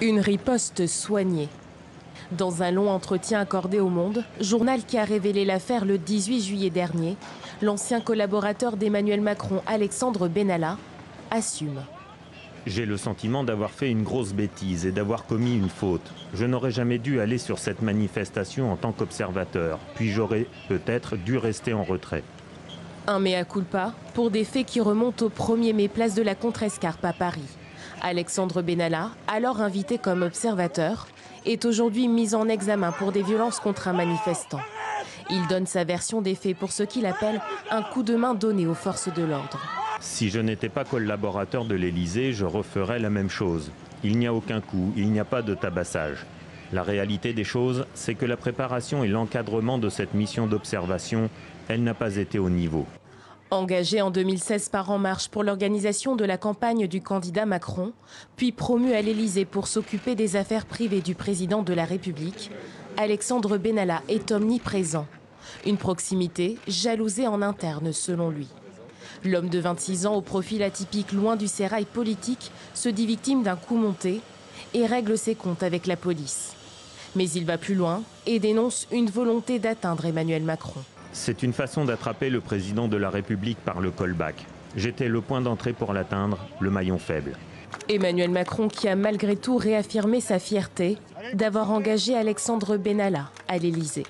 Une riposte soignée. Dans un long entretien accordé au Monde, journal qui a révélé l'affaire le 18 juillet dernier, l'ancien collaborateur d'Emmanuel Macron, Alexandre Benalla, assume. J'ai le sentiment d'avoir fait une grosse bêtise et d'avoir commis une faute. Je n'aurais jamais dû aller sur cette manifestation en tant qu'observateur, puis j'aurais peut-être dû rester en retrait. Un mea culpa pour des faits qui remontent au 1er mai, place de la Contrescarpe à Paris. Alexandre Benalla, alors invité comme observateur, est aujourd'hui mis en examen pour des violences contre un manifestant. Il donne sa version des faits pour ce qu'il appelle un coup de main donné aux forces de l'ordre. Si je n'étais pas collaborateur de l'Élysée, je referais la même chose. Il n'y a aucun coup, il n'y a pas de tabassage. La réalité des choses, c'est que la préparation et l'encadrement de cette mission d'observation, elle n'a pas été au niveau. Engagé en 2016 par En Marche pour l'organisation de la campagne du candidat Macron, puis promu à l'Élysée pour s'occuper des affaires privées du président de la République, Alexandre Benalla est omniprésent. Une proximité jalousée en interne selon lui. L'homme de 26 ans au profil atypique loin du sérail politique se dit victime d'un coup monté et règle ses comptes avec la police. Mais il va plus loin et dénonce une volonté d'atteindre Emmanuel Macron. C'est une façon d'attraper le président de la République par le callback. J'étais le point d'entrée pour l'atteindre, le maillon faible. Emmanuel Macron qui a malgré tout réaffirmé sa fierté d'avoir engagé Alexandre Benalla à l'Élysée.